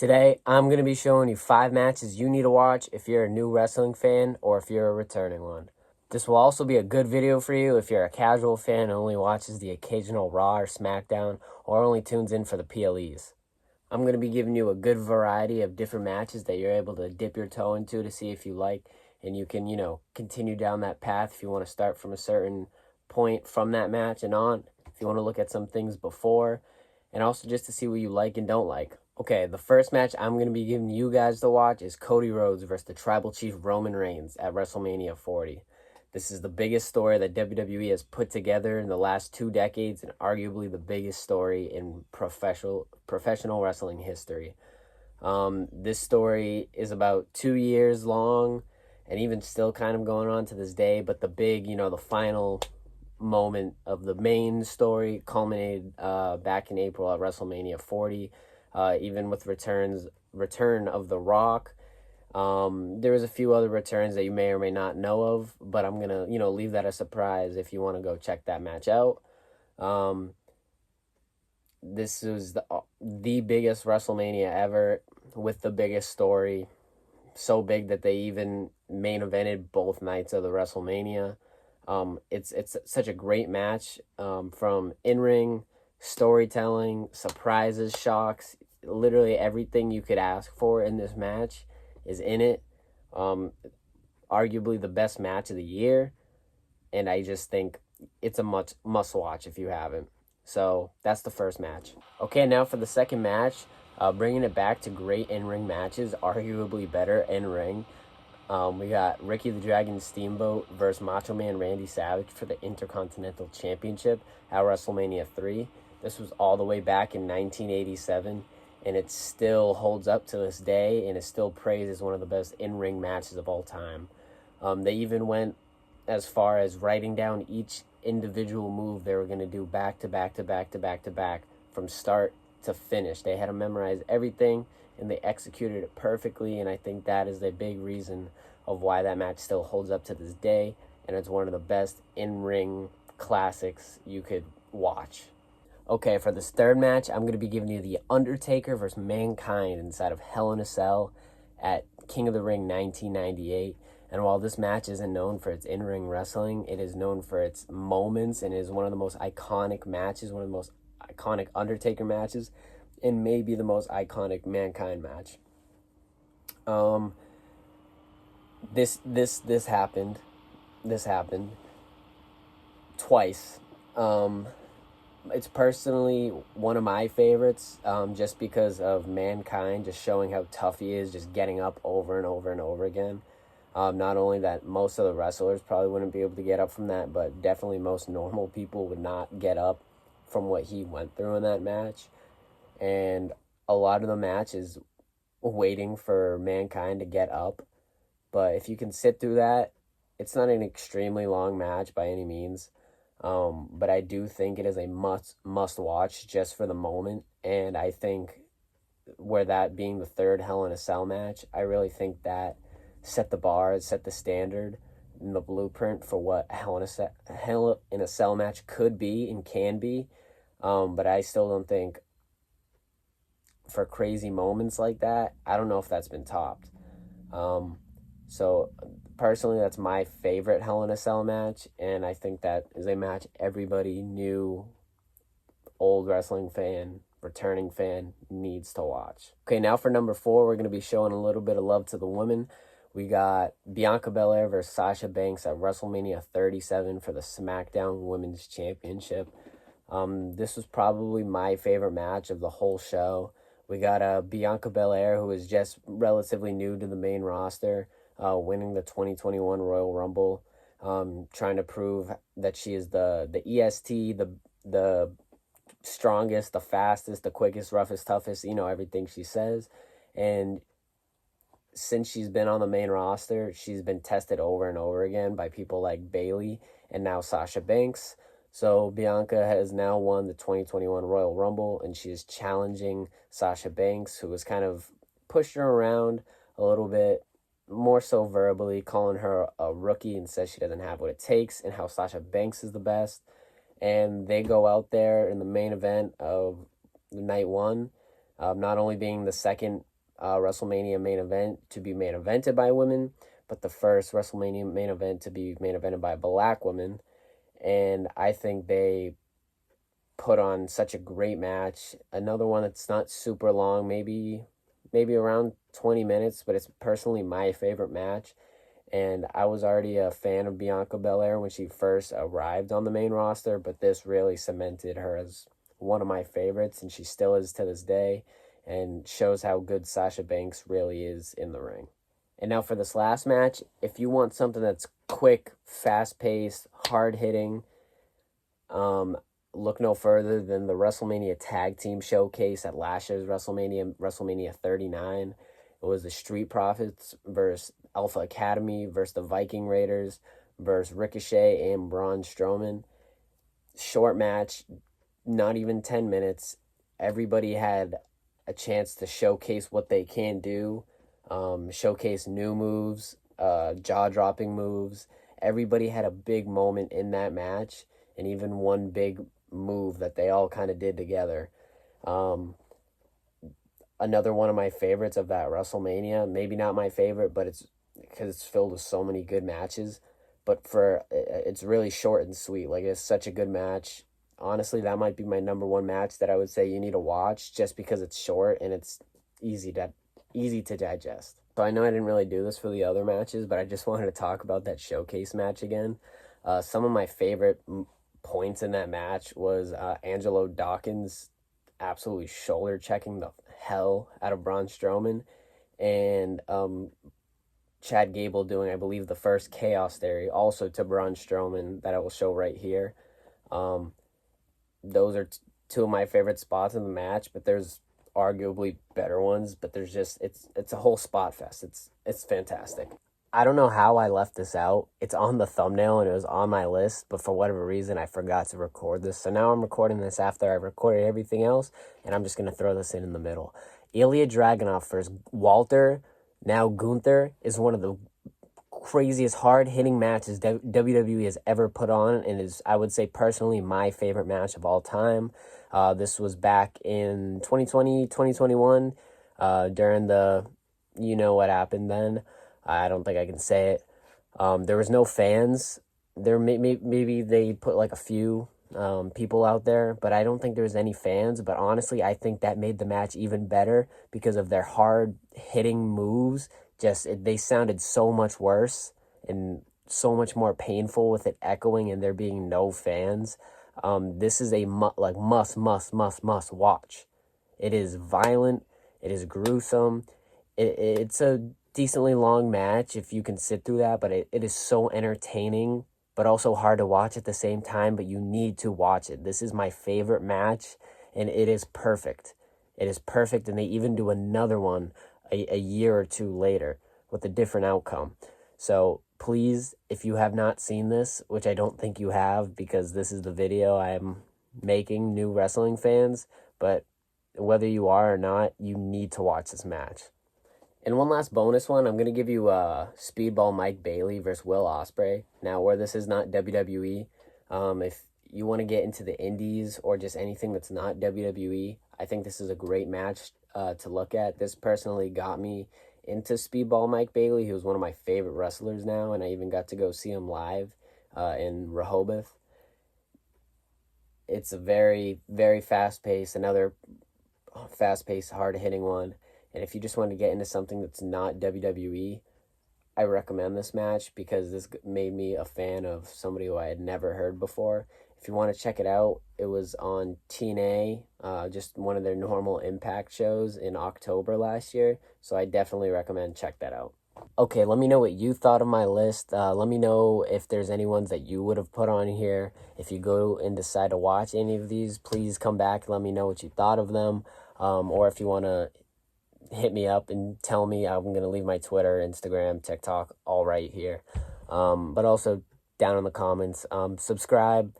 Today, I'm going to be showing you 5 matches you need to watch if you're a new wrestling fan or if you're a returning one. This will also be a good video for you if you're a casual fan and only watches the occasional Raw or SmackDown or only tunes in for the PLEs. I'm going to be giving you a good variety of different matches that you're able to dip your toe into to see if you like, and you can, continue down that path if you want to start from a certain point from that match and on, if you want to look at some things before, and also just to see what you like and don't like. Okay, the first match I'm going to be giving you guys to watch is Cody Rhodes versus the Tribal Chief Roman Reigns at WrestleMania 40. This is the biggest story that WWE has put together in the last 2 decades and arguably the biggest story in professional wrestling history. This story is about 2 years long and even still kind of going on to this day, but the big, the final moment of the main story culminated back in April at WrestleMania 40, even with return of The Rock. There was a few other returns that you may or may not know of, but I'm gonna leave that a surprise if you want to go check that match out. This was the biggest WrestleMania ever with the biggest story, so big that they even main evented both nights of the WrestleMania. It's such a great match, from in-ring storytelling, surprises, shocks, literally everything you could ask for in this match is in it. Arguably the best match of the year, and I just think it's a must watch if you haven't. So that's the first match. Okay, now for the second match, bringing it back to great in-ring matches, arguably better in-ring. We got Ricky the Dragon Steamboat versus Macho Man Randy Savage for the Intercontinental Championship at WrestleMania 3. This was all the way back in 1987, and it still holds up to this day and is still praised as one of the best in-ring matches of all time. They even went as far as writing down each individual move they were going to do back to back to back to back to back from start to finish. They had to memorize everything, and they executed it perfectly, and I think that is the big reason of why that match still holds up to this day, and it's one of the best in-ring classics you could watch. Okay, for this third match, I'm going to be giving you The Undertaker versus Mankind inside of Hell in a Cell at King of the Ring 1998. And while this match isn't known for its in-ring wrestling, it is known for its moments and is one of the most iconic matches, one of the most iconic Undertaker matches, and maybe the most iconic Mankind match. This happened twice. It's personally one of my favorites, just because of Mankind just showing how tough he is, just getting up over and over and over again. Not only that, most of the wrestlers probably wouldn't be able to get up from that, but definitely most normal people would not get up from what he went through in that match. And a lot of the match is waiting for Mankind to get up. But if you can sit through that, it's not an extremely long match by any means. But I do think it is a must watch just for the moment. And I think where that being the third Hell in a Cell match, I really think that set the bar, set the standard, and the blueprint for what Hell in a Cell match could be and can be. But I still don't think, for crazy moments like that, I don't know if that's been topped. So personally, that's my favorite Hell in a Cell match, and I think that is a match everybody, new, old wrestling fan, returning fan, needs to watch. Okay, now for number 4, we're going to be showing a little bit of love to the women. We got Bianca Belair versus Sasha Banks at WrestleMania 37 for the SmackDown Women's Championship. This was probably my favorite match of the whole show. We got Bianca Belair, who is just relatively new to the main roster, winning the 2021 Royal Rumble, trying to prove that she is the EST, the strongest, the fastest, the quickest, roughest, toughest, everything she says. And since she's been on the main roster, she's been tested over and over again by people like Bayley and now Sasha Banks. So Bianca has now won the 2021 Royal Rumble, and she is challenging Sasha Banks, who was kind of pushing her around a little bit, more so verbally, calling her a rookie and says she doesn't have what it takes, and how Sasha Banks is the best. And they go out there in the main event of night 1, not only being the second WrestleMania main event to be main evented by women, but the first WrestleMania main event to be main evented by a black woman. And I think they put on such a great match. Another one that's not super long, maybe around 20 minutes, but it's personally my favorite match. And I was already a fan of Bianca Belair when she first arrived on the main roster, but this really cemented her as one of my favorites, and she still is to this day, and shows how good Sasha Banks really is in the ring. And now for this last match, if you want something that's quick, fast-paced, hard-hitting, look no further than the WrestleMania Tag Team Showcase at last year's WrestleMania 39. It was the Street Profits versus Alpha Academy versus the Viking Raiders versus Ricochet and Braun Strowman. Short match, not even 10 minutes. Everybody had a chance to showcase what they can do, showcase new moves, jaw-dropping moves. Everybody had a big moment in that match, and even one big move that they all kind of did together. Another one of my favorites of that WrestleMania, maybe not my favorite, but it's because it's filled with so many good matches, but it's really short and sweet. Like, it's such a good match. Honestly, that might be my number one match that I would say you need to watch, just because it's short and it's easy to digest. So I know I didn't really do this for the other matches, but I just wanted to talk about that showcase match again. Some of my favorite points in that match was Angelo Dawkins absolutely shoulder checking the hell out of Braun Strowman, and Chad Gable doing, I believe, the first Chaos Theory also to Braun Strowman that I will show right here. Those are two of my favorite spots in the match, but there's arguably better ones, but there's just, it's a whole spot fest. It's fantastic. I don't know how I left this out. It's on the thumbnail and it was on my list, but for whatever reason, I forgot to record this. So now I'm recording this after I recorded everything else, and I'm just going to throw this in the middle. Ilya Dragunov versus Walter, now Gunther, is one of the craziest hard-hitting matches WWE has ever put on, and is, I would say, personally my favorite match of all time. This was back in 2020, 2021, during the, you know what happened then. I don't think I can say it. There was no fans. There maybe they put like a few people out there, but I don't think there was any fans. But honestly, I think that made the match even better because of their hard-hitting moves. They sounded so much worse and so much more painful with it echoing and there being no fans. This is a must watch. It is violent. It is gruesome. It's a decently long match if you can sit through that, but it is so entertaining, but also hard to watch at the same time, but you need to watch it. This is my favorite match, and it is perfect. It is perfect, and they even do another one a year or two later with a different outcome. So please, if you have not seen this, which I don't think you have because this is the video I am making, new wrestling fans, but whether you are or not, you need to watch this match. And one last bonus one, I'm going to give you Speedball Mike Bailey versus Will Ospreay. Now, where this is not WWE, if you want to get into the indies or just anything that's not WWE, I think this is a great match to look at. This personally got me into Speedball Mike Bailey. He was one of my favorite wrestlers now, and I even got to go see him live in Rehoboth. It's a very, very fast-paced, another fast-paced, hard-hitting one. And if you just want to get into something that's not WWE, I recommend this match because this made me a fan of somebody who I had never heard before. If you want to check it out, it was on TNA, just one of their normal Impact shows in October last year. So I definitely recommend check that out. Okay, let me know what you thought of my list. Let me know if there's any ones that you would have put on here. If you go and decide to watch any of these, please come back and let me know what you thought of them. Or if you want to hit me up and tell me, I'm going to leave my Twitter, Instagram, TikTok all right here. But also down in the comments, subscribe,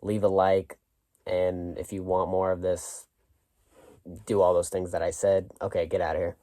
leave a like, and if you want more of this, do all those things that I said. Okay, get out of here.